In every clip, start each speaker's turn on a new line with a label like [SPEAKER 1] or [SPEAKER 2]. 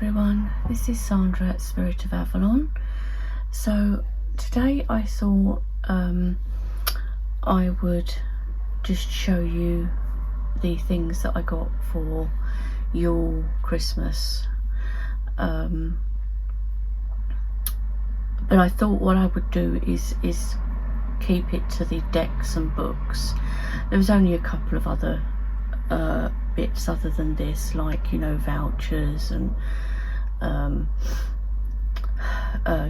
[SPEAKER 1] everyone, this is Sandra at Spirit of Avalon. So today I thought I would just show you the things that I got for Yule, Christmas, but I thought what I would do is keep it to the decks and books. There was only a couple of other bits other than this, like, you know, vouchers and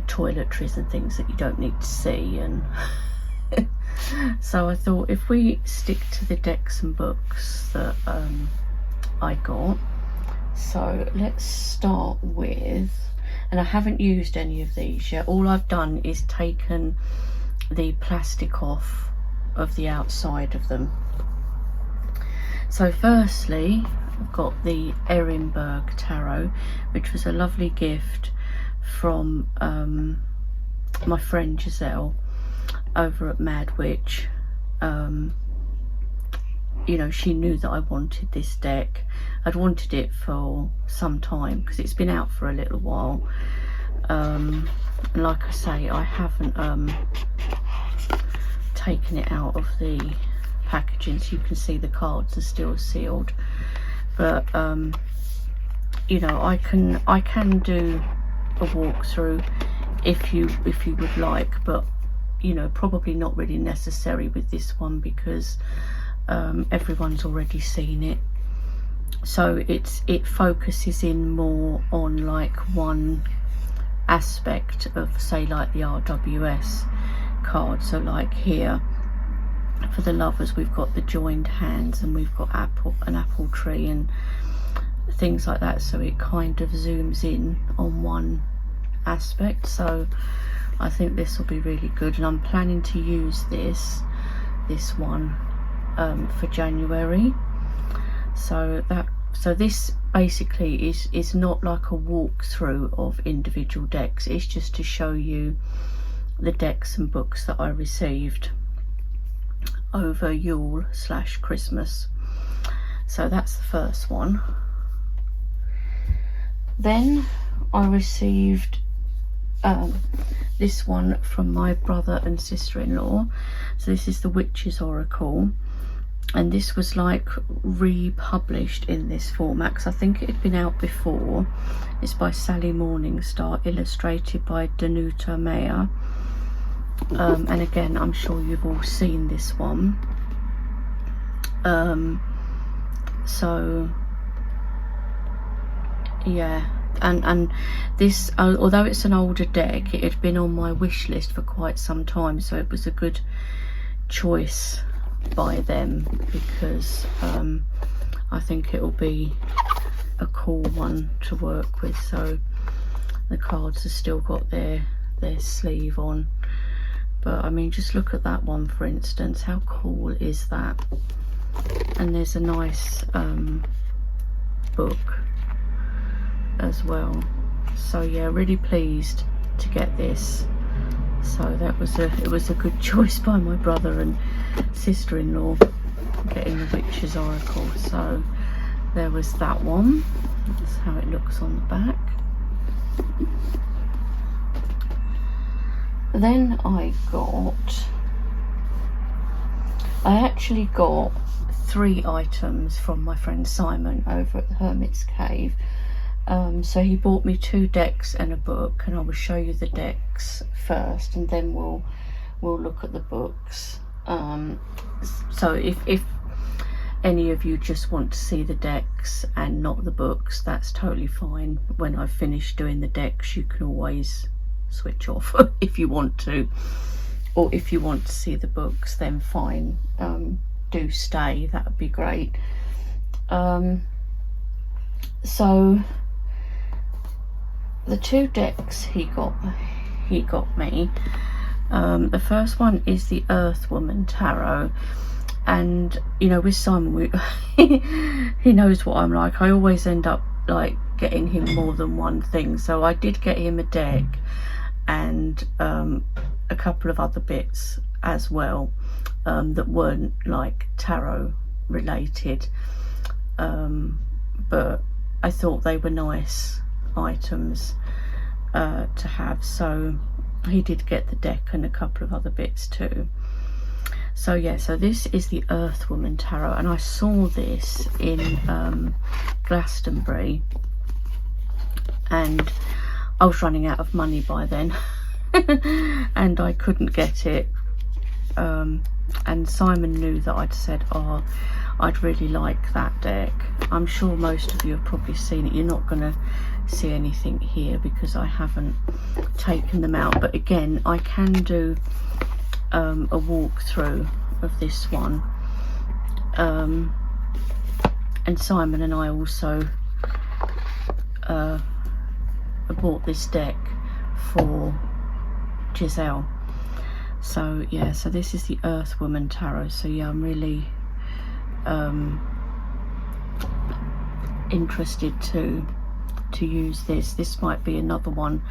[SPEAKER 1] toiletries and things that you don't need to see, and so I thought if we stick to the decks and books that I got. So let's start with, and I haven't used any of these yet, all I've done is taken the plastic off of the outside of them. So firstly, I've got the Earthwoman Tarot, which was a lovely gift from my friend Giselle over at Mad Witch. You know, she knew that I wanted this deck. I'd wanted it for some time because it's been out for a little while. And like I say, I haven't taken it out of the packaging, so you can see the cards are still sealed. But you know, I can do a walkthrough if you would like, but you know, probably not really necessary with this one because everyone's already seen it. So it focuses in more on like one aspect of, say, like the RWS card. So like here for the lovers, we've got the joined hands and we've got an apple tree and things like that, so it kind of zooms in on one aspect. So I think this will be really good, and I'm planning to use this one for January. So this basically is not like a walkthrough of individual decks, it's just to show you the decks and books that I received over Yule / Christmas. So that's the first one. Then I received this one from my brother and sister-in-law. So this is the Witch's Oracle, and this was like republished in this format because I think it had been out before. It's by Sally Morningstar, illustrated by Danuta Meyer. And again, I'm sure you've all seen this one. So yeah, and this, although it's an older deck, it had been on my wish list for quite some time, so it was a good choice by them because I think it'll be a cool one to work with. So the cards have still got their sleeve on. But I mean, just look at that one, for instance. How cool is that? And there's a nice book as well. So yeah, really pleased to get this. So that was it was a good choice by my brother and sister-in-law, getting the Witch's Oracle. So there was that one. That's how it looks on the back. Then I actually got 3 items from my friend Simon over at the Hermit's Cave. So he bought me 2 decks and a book, and I will show you the decks first and then we'll look at the books. So if any of you just want to see the decks and not the books, that's totally fine. When I've finished doing the decks, you can always switch off if you want to, or if you want to see the books, then fine, do stay, that would be great. So the 2 decks he got me, the first one is the Earthwoman Tarot, and you know, with Simon, he knows what I'm like. I always end up like getting him more than one thing, so I did get him a deck and a couple of other bits as well that weren't like tarot related, but I thought they were nice items to have. So he did get the deck and a couple of other bits too. So yeah, so this is the Earthwoman Tarot, and I saw this in Glastonbury, and I was running out of money by then and I couldn't get it, and Simon knew that I'd said, oh, I'd really like that deck. I'm sure most of you have probably seen it. You're not going to see anything here because I haven't taken them out, but again, I can do a walkthrough of this one, and Simon and I also bought this deck for Giselle. So yeah, so this is the Earthwoman Tarot. So yeah, I'm really interested to use this. This might be another one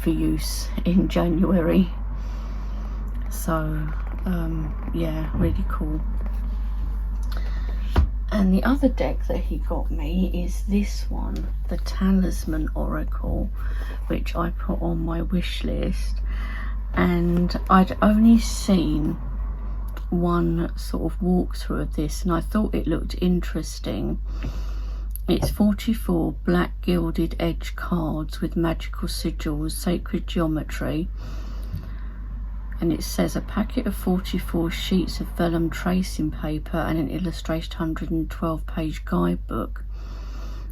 [SPEAKER 1] for use in January. So yeah, really cool. And the other deck that he got me is this one, the Talisman Oracle, which I put on my wish list, and I'd only seen one sort of walkthrough of this and I thought it looked interesting. It's 44 black gilded edge cards with magical sigils, sacred geometry, and it says a packet of 44 sheets of vellum tracing paper and an illustrated 112-page guidebook.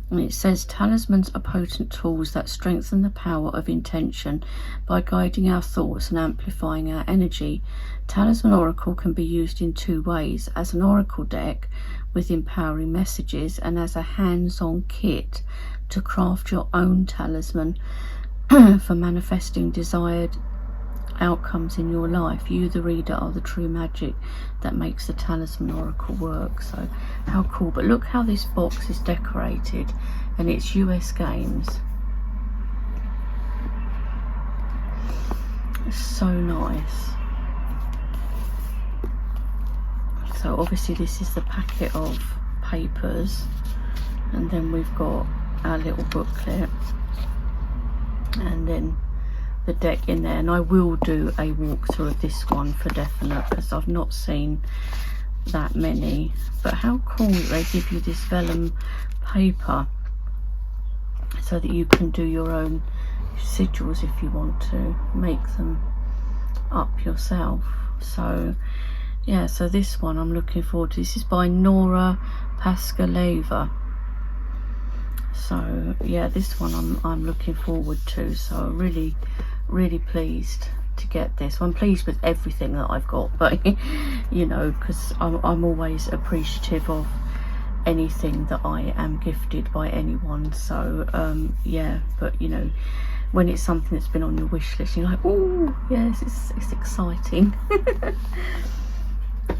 [SPEAKER 1] And it says talismans are potent tools that strengthen the power of intention by guiding our thoughts and amplifying our energy. Talisman Oracle can be used in two ways: as an oracle deck with empowering messages, and as a hands-on kit to craft your own talisman for manifesting desired outcomes in your life. You, the reader, are the true magic that makes the Talisman Oracle work. So how cool. But look how this box is decorated, and it's US Games. It's so nice. So obviously this is the packet of papers, and then we've got our little booklet, and then the deck in there. And I will do a walkthrough of this one for definite because I've not seen that many. But how cool that they give you this vellum paper so that you can do your own sigils if you want to make them up yourself. So yeah, so this one I'm looking forward to. This is by Nora Pascaleva. So yeah, this one I'm looking forward to. So really pleased to get this. I'm pleased with everything that I've got, but you know, because I'm always appreciative of anything that I am gifted by anyone. So yeah, but you know, when it's something that's been on your wish list, you're like, oh yes, it's exciting.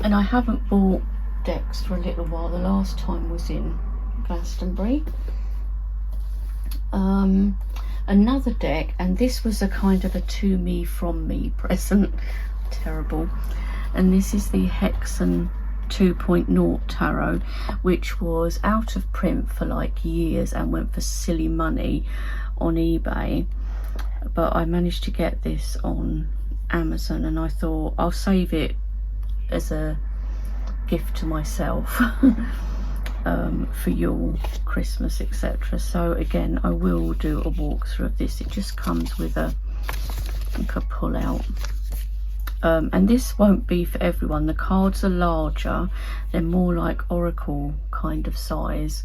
[SPEAKER 1] And I haven't bought decks for a little while. The last time was in Glastonbury. Another deck, and this was a kind of a to me from me present. Terrible. And this is the Hexon 2.0 Tarot, which was out of print for like years and went for silly money on eBay, but I managed to get this on Amazon, and I thought I'll save it as a gift to myself for Yule, Christmas, etc. So again, I will do a walkthrough of this. It just comes with a pull out, and this won't be for everyone. The cards are larger, they're more like oracle kind of size.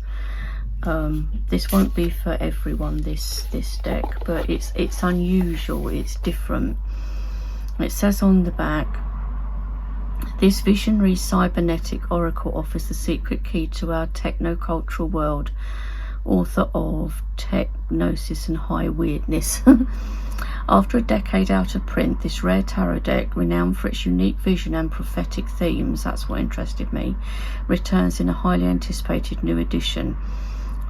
[SPEAKER 1] This won't be for everyone, this deck, but it's unusual, it's different. It says on the back, this visionary cybernetic oracle offers the secret key to our techno-cultural world. Author of Technosis and High Weirdness. After a decade out of print, this rare tarot deck, renowned for its unique vision and prophetic themes, that's what interested me, returns in a highly anticipated new edition.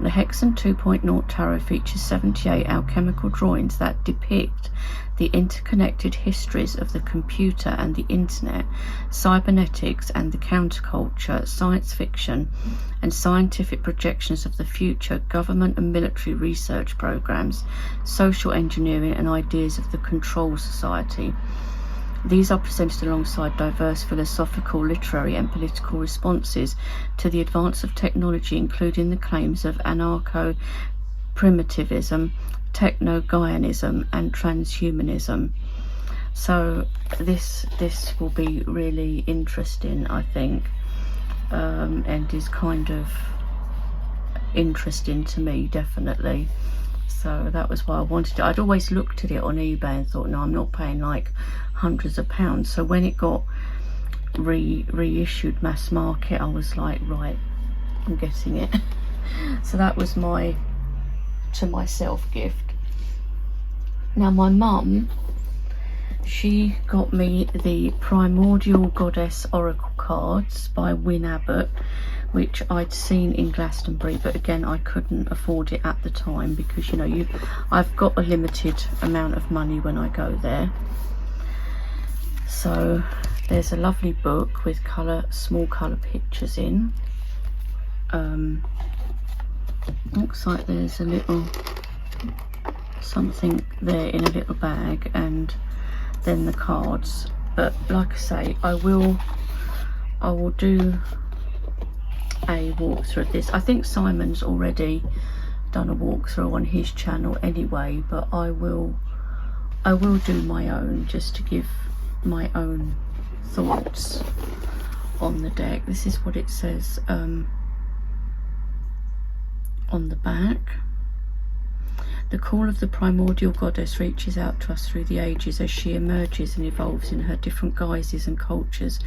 [SPEAKER 1] The Hexon 2.0 Tarot features 78 alchemical drawings that depict the interconnected histories of the computer and the internet, cybernetics and the counterculture, science fiction and scientific projections of the future, government and military research programs, social engineering and ideas of the control society. These are presented alongside diverse philosophical, literary and political responses to the advance of technology, including the claims of anarcho-primitivism, techno-Gaianism and transhumanism. So this will be really interesting, I think, and is kind of interesting to me, definitely. So that was why I wanted it. I'd always looked at it on eBay and thought, no, I'm not paying like hundreds of pounds. So when it got reissued mass market, I was like, right, I'm getting it. So that was my to myself gift. Now my mum, she got me the Primordial Goddess Oracle cards by Gwyn Abbott, which I'd seen in Glastonbury, but again I couldn't afford it at the time because, you know, I've got a limited amount of money when I go there. So there's a lovely book with small colour pictures in. Looks like there's a little something there in a little bag, and then the cards. But like I say, I will do a walkthrough of this. I think Simon's already done a walkthrough on his channel anyway, but I will do my own, just to give my own thoughts on the deck. This is what it says on the back. The call of the primordial goddess reaches out to us through the ages as she emerges and evolves in her different guises and cultures.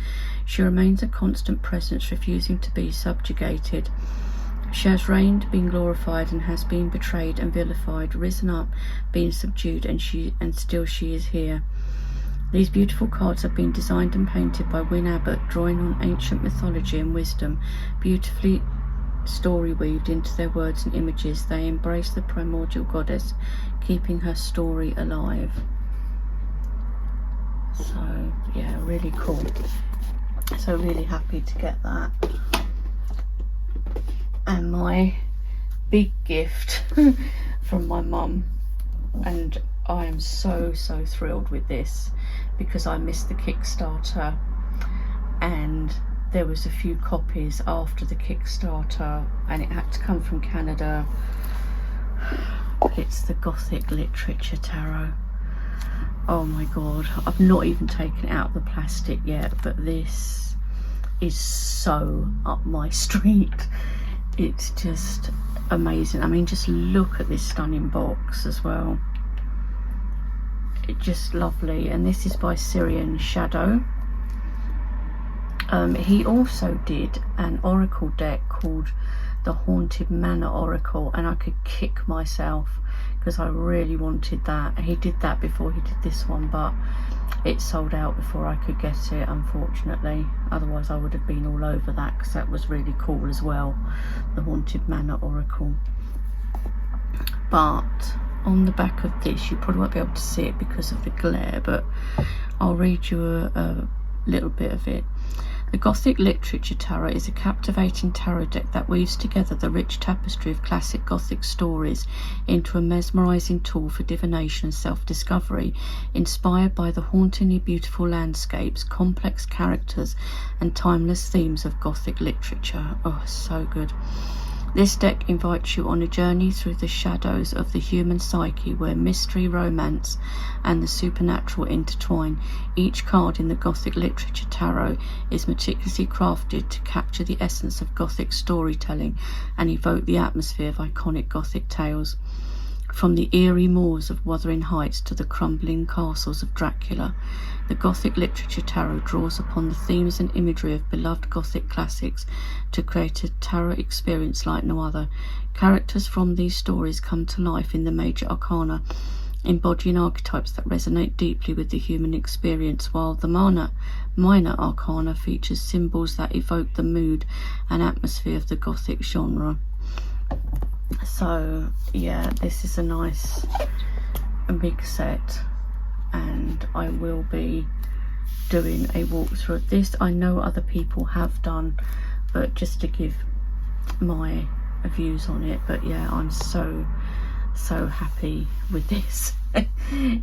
[SPEAKER 1] She remains a constant presence, refusing to be subjugated. She has reigned, been glorified, and has been betrayed and vilified, risen up, been subdued, and still she is here. These beautiful cards have been designed and painted by Gwyn Abbott, drawing on ancient mythology and wisdom, beautifully story weaved into their words and images. They embrace the primordial goddess, keeping her story alive. So yeah, really cool. So really happy to get that. And my big gift from my mum, and I am so thrilled with this because I missed the Kickstarter, and there was a few copies after the Kickstarter and it had to come from Canada. It's the Gothic Literature Tarot. Oh my god, I've not even taken it out of the plastic yet, but this is so up my street. It's just amazing. I mean, just look at this stunning box as well. It's just lovely. And this is by Syrian Shadow. He also did an oracle deck called the Haunted Manor Oracle, and I could kick myself because I really wanted that. He did that before he did this one, but it sold out before I could get it, unfortunately. Otherwise I would have been all over that because that was really cool as well, the Haunted Manor Oracle. But on the back of this, you probably won't be able to see it because of the glare, but I'll read you a little bit of it. The Gothic Literature Tarot is a captivating tarot deck that weaves together the rich tapestry of classic Gothic stories into a mesmerising tool for divination and self-discovery, inspired by the hauntingly beautiful landscapes, complex characters and timeless themes of Gothic literature. Oh, so good. This deck invites you on a journey through the shadows of the human psyche, where mystery, romance and the supernatural intertwine. Each card in the Gothic Literature Tarot is meticulously crafted to capture the essence of Gothic storytelling and evoke the atmosphere of iconic Gothic tales. From the eerie moors of Wuthering Heights to the crumbling castles of Dracula, the Gothic Literature Tarot draws upon the themes and imagery of beloved Gothic classics to create a tarot experience like no other. Characters from these stories come to life in the major arcana, embodying archetypes that resonate deeply with the human experience, while the minor arcana features symbols that evoke the mood and atmosphere of the Gothic genre. So yeah, this is a nice big set, and I will be doing a walkthrough of this. I know other people have done, but just to give my views on it. But yeah, I'm so happy with this.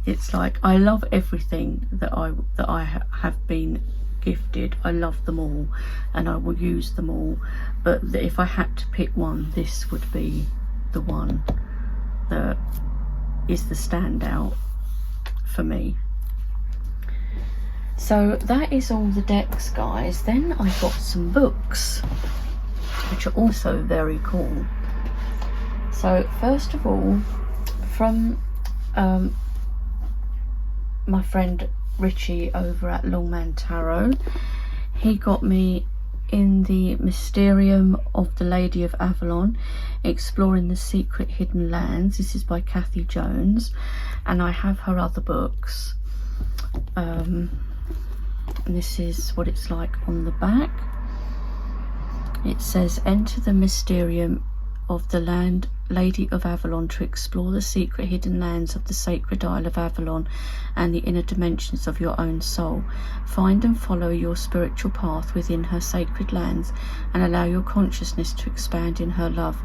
[SPEAKER 1] It's like, I love everything that I have been gifted. I love them all and I will use them all, but if I had to pick one, this would be the one that is the standout for me. So that is all the decks, guys. Then I got some books which are also very cool. So first of all, from my friend Richie over at Longman Tarot, he got me in the Mysterium of the Lady of Avalon, Exploring the Secret Hidden Lands. This is by Kathy Jones, and I have her other books. And this is what it's like on the back. It says, enter the Mysterium of the Lady of Avalon to explore the secret hidden lands of the sacred Isle of Avalon and the inner dimensions of your own soul. Find and follow your spiritual path within her sacred lands and allow your consciousness to expand in her love.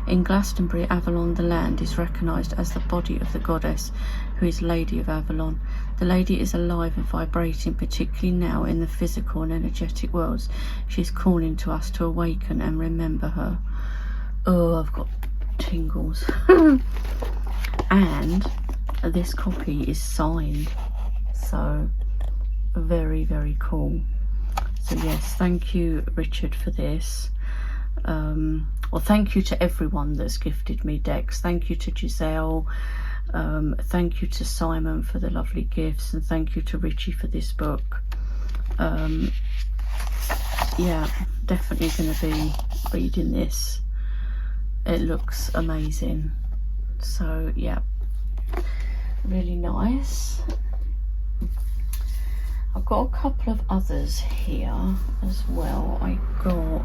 [SPEAKER 1] In Glastonbury, Avalon, the land, is recognised as the body of the goddess, who is Lady of Avalon. The lady is alive and vibrating, particularly now in the physical and energetic worlds. She is calling to us to awaken and remember her. Oh, I've got tingles. And this copy is signed, so very, very cool. So yes, thank you, Richard, for this. Well, thank you to everyone that's gifted me decks. Thank you to Giselle, thank you to Simon for the lovely gifts, and thank you to Richie for this book. Yeah, definitely going to be reading this. It looks amazing. So yeah, really nice. I've got a couple of others here as well. I got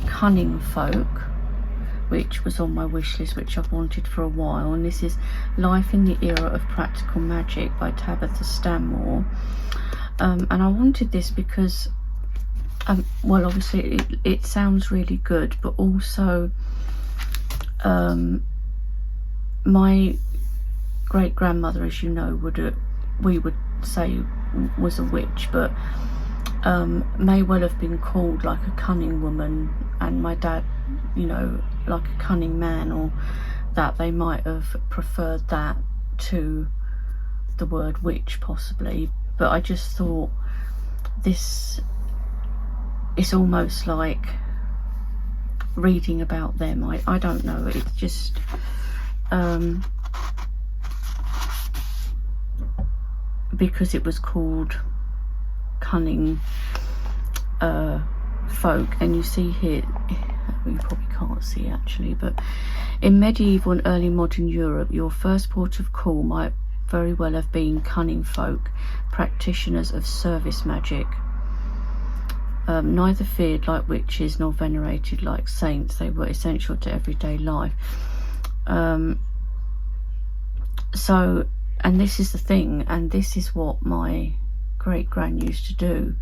[SPEAKER 1] Cunning Folk, which was on my wish list, which I've wanted for a while, and this is Life in the Era of Practical Magic by Tabitha Stanmore. And I wanted this because well, obviously it sounds really good, but also my great grandmother, as you know, we would say was a witch, but may well have been called like a cunning woman, and my dad, you know, like a cunning man, or that they might have preferred that to the word witch possibly. But I just thought this is almost like reading about them. I don't know, it's just because it was called Cunning Folk, and you see here, you probably can't see actually, but in medieval and early modern Europe, your first port of call might very well have been cunning folk, practitioners of service magic. Neither feared like witches nor venerated like saints. They were essential to everyday life. So, and this is the thing, and this is what my great gran used to do.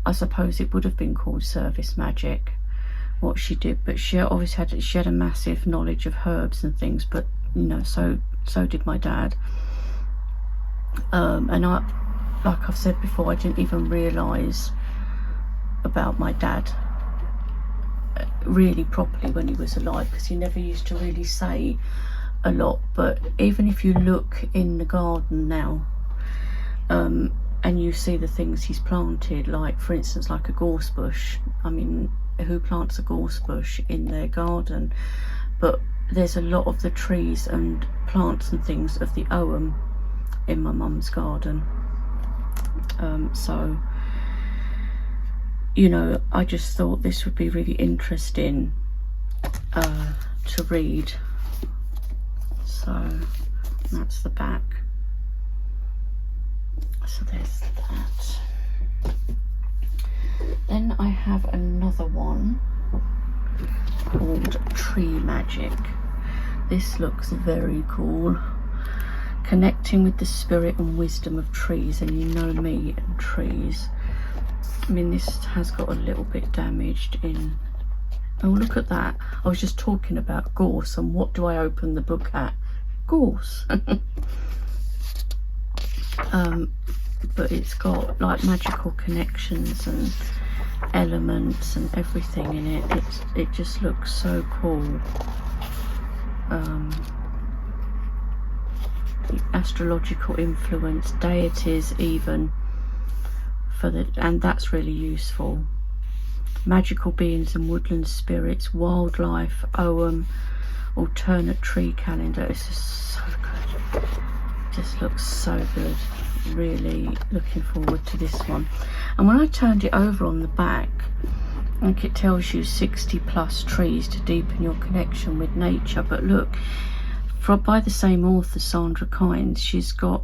[SPEAKER 1] I suppose it would have been called service magic, what she did, but she obviously had a massive knowledge of herbs and things, but you know, so did my dad. And I, like I've said before, I didn't even realise about my dad really properly when he was alive, because he never used to really say a lot. But even if you look in the garden now, and you see the things he's planted, like for instance like a gorse bush, I mean, who plants a gorse bush in their garden? But there's a lot of the trees and plants and things of the Ogham in my mum's garden. So you know, I just thought this would be really interesting to read. So that's the back. So there's that. Then I have another one, called Tree Magic. This looks very cool. Connecting with the spirit and wisdom of trees, and you know me and trees. I mean, this has got a little bit damaged in. Oh, look at that. I was just talking about gorse, and what do I open the book at? Gorse. But it's got like magical connections and elements and everything in it. It just looks so cool. Astrological influence, deities even, and that's really useful. Magical beings and woodland spirits, wildlife, Ogham, alternate tree calendar. It's just so good. Just looks so good. Really looking forward to this one. And when I turned it over on the back, I think it tells you 60 plus trees to deepen your connection with nature. But look, by the same author, Sandra Kynes, she's got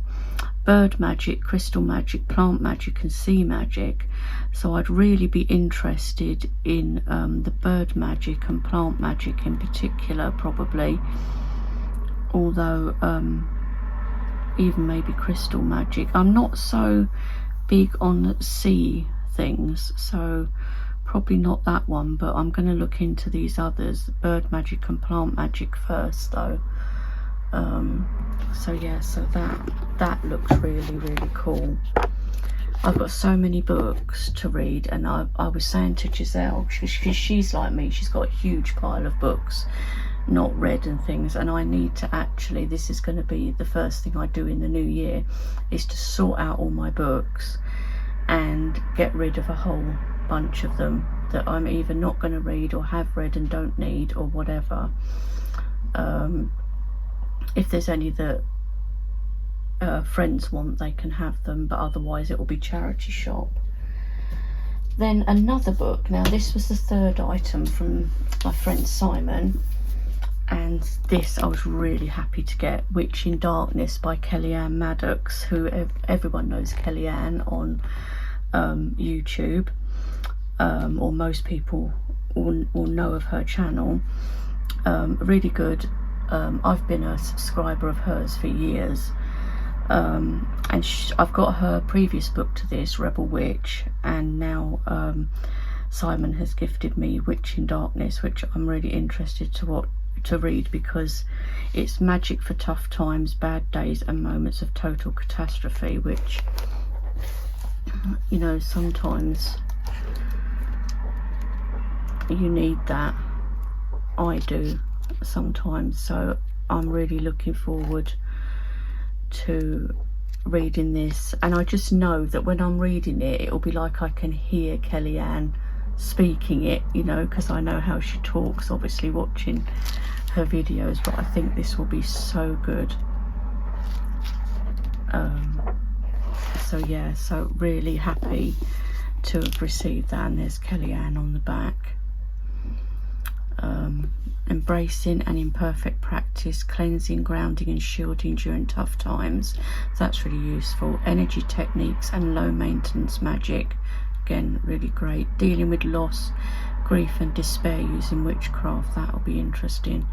[SPEAKER 1] bird magic, crystal magic, plant magic and sea magic. So I'd really be interested in the bird magic and plant magic in particular, probably. Although even maybe crystal magic. I'm not so big on sea things, so probably not that one, but I'm going to look into these others, bird magic and plant magic first though. So yeah, so that looks really cool. I've got so many books to read, and I was saying to Giselle, because she's like me, she's got a huge pile of books not read and things, and I need to actually, this is going to be the first thing I do in the new year, is to sort out all my books and get rid of a whole bunch of them that I'm either not going to read or have read and don't need or whatever. If there's any that friends want, they can have them, but otherwise it will be charity shop. Then another book. Now this was the third item from my friend Simon, and this I was really happy to get, Witch in Darkness by Kellyanne Maddox, who everyone knows Kellyanne on YouTube, or most people will know of her channel. Really good. I've been a subscriber of hers for years, and I've got her previous book to this, Rebel Witch, and now Simon has gifted me Witch in Darkness, which I'm really interested to read, because it's magic for tough times, bad days and moments of total catastrophe, which, you know, sometimes you need that. I do sometimes, so I'm really looking forward to reading this, and I just know that when I'm reading it, it'll be like I can hear Kellyanne speaking it, you know, because I know how she talks, obviously watching her videos, but I think this will be so good. So yeah, so really happy to have received that, and there's Kellyanne on the back. Embracing an imperfect practice, cleansing, grounding and shielding during tough times. So that's really useful. Energy techniques and low maintenance magic, again really great. Dealing with loss, grief and despair using witchcraft, that'll be interesting.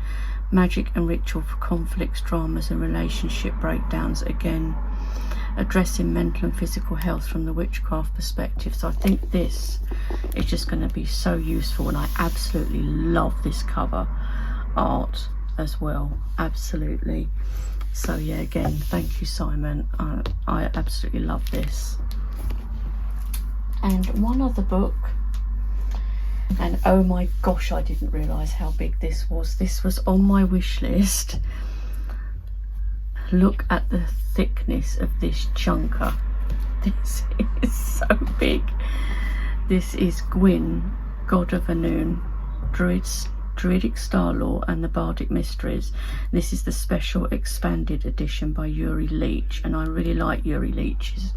[SPEAKER 1] Magic and ritual for conflicts, dramas and relationship breakdowns, again addressing mental and physical health from the witchcraft perspective. So I think this is just going to be so useful, and I absolutely love this cover art as well, absolutely. So yeah, again, thank you Simon, I absolutely love this. And one other book, and oh my gosh, I didn't realise how big this was. This was on my wish list. Look at the thickness of this chunker. This is so big. This is Gwyn, God of Anon, Druidic Star Lore and the Bardic Mysteries. This is the special expanded edition by Yuri Leach, and I really like Yuri Leach's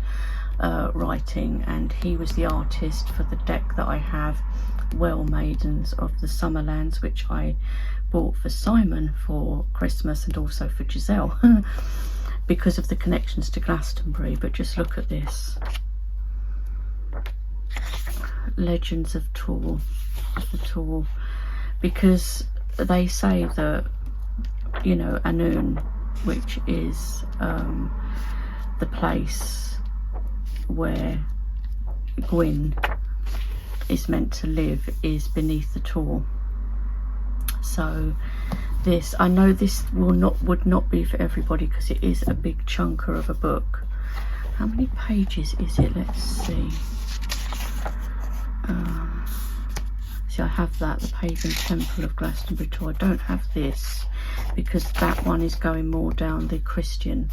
[SPEAKER 1] writing, and he was the artist for the deck that I have, Well Maidens of the Summerlands, which I bought for Simon for Christmas and also for Giselle because of the connections to Glastonbury. But just look at this, Legends of Tour, because they say that, you know, Anon, which is the place where Gwyn is meant to live, is beneath the Tor. So this, I know this would not be for everybody, because it is a big chunker of a book. How many pages is it? Let's see. See, I have that, the Pagan Temple of Glastonbury Tor. I don't have this, because that one is going more down the Christian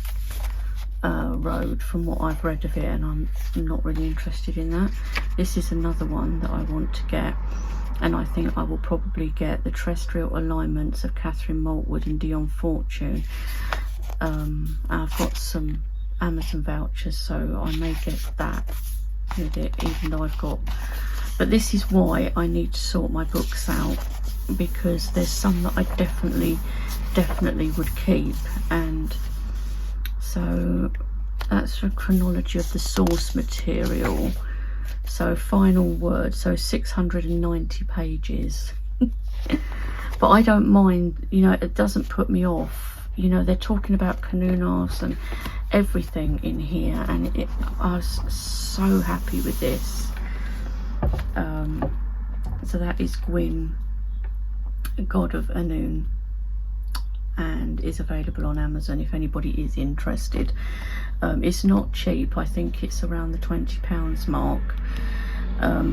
[SPEAKER 1] road from what I've read of it, and I'm not really interested in that. This is another one that I want to get, and I think I will probably get the Terrestrial Alignments of Catherine Maltwood and Dion Fortune. I've got some Amazon vouchers, so I may get that with it, even though I've got, but this is why I need to sort my books out, because there's some that I definitely would keep. And so that's a chronology of the source material. So final word, so 690 pages. But I don't mind, you know, it doesn't put me off. You know, they're talking about Canunas and everything in here, and I was so happy with this. So that is Gwyn, God of Anon, and is available on Amazon if anybody is interested. It's not cheap, I think it's around the £20 mark,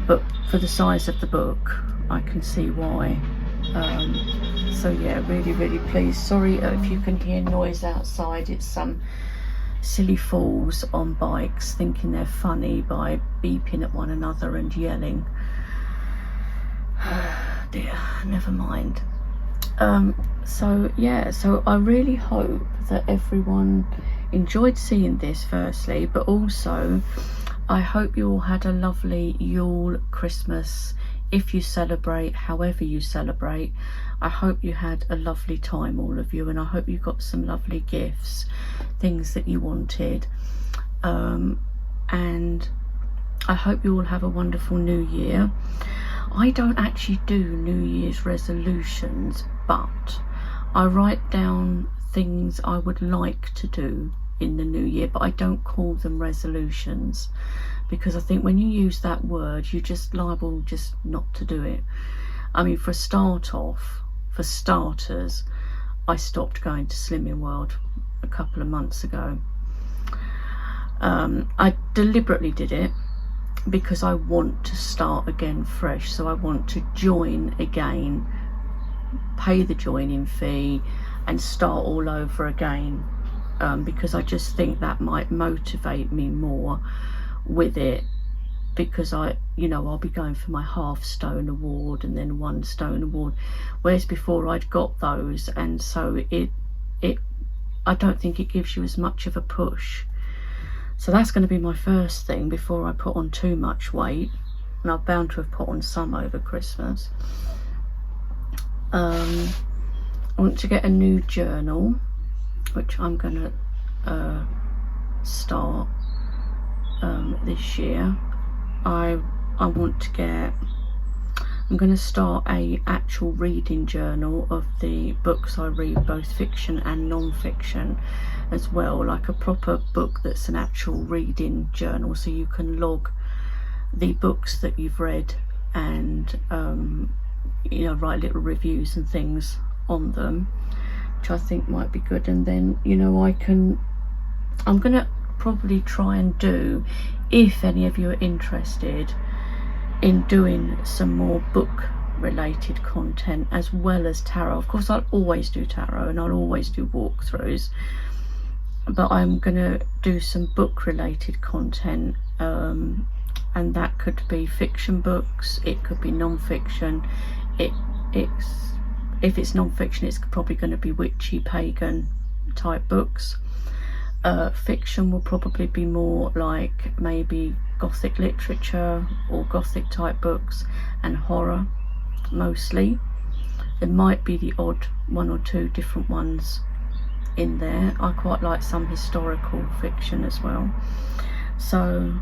[SPEAKER 1] but for the size of the book I can see why. So yeah, really pleased. Sorry if you can hear noise outside, it's some silly fools on bikes thinking they're funny by beeping at one another and yelling. Dear, never mind. So yeah, so I really hope that everyone enjoyed seeing this firstly, but also I hope you all had a lovely Yule, Christmas, if you celebrate, however you celebrate. I hope you had a lovely time, all of you, and I hope you got some lovely gifts, things that you wanted, and I hope you all have a wonderful new year. I don't actually do New Year's resolutions, but I write down things I would like to do in the new year, but I don't call them resolutions, because I think when you use that word, you're just liable just not to do it. I mean, for starters, I stopped going to Slimming World a couple of months ago. I deliberately did it because I want to start again fresh. So I want to join again, pay the joining fee and start all over again, because I just think that might motivate me more with it, because I'll be going for my half stone award and then 1 stone award, whereas before I'd got those, and so I don't think it gives you as much of a push. So that's going to be my first thing before I put on too much weight, and I'm bound to have put on some over Christmas. I want to get a new journal, which I'm going to start this year. I'm going to start a actual reading journal of the books I read, both fiction and non-fiction as well, like a proper book that's an actual reading journal, so you can log the books that you've read and write little reviews and things on them, which I think might be good. And then I'm going to probably try and do, if any of you are interested in doing some more book related content as well as tarot. Of course, I'll always do tarot and I'll always do walkthroughs, but I'm gonna do some book related content, and that could be fiction books, it could be non-fiction. If it's non-fiction, it's probably going to be witchy pagan type books. Fiction will probably be more like maybe Gothic literature or Gothic type books, and horror mostly. There might be the odd 1 or 2 different ones in there. I quite like some historical fiction as well. So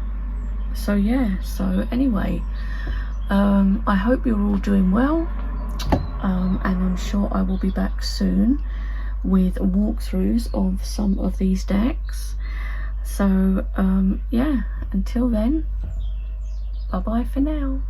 [SPEAKER 1] yeah, so anyway, I hope you're all doing well. and I'm sure I will be back soon with walkthroughs of some of these decks. So yeah, until then, bye bye for now.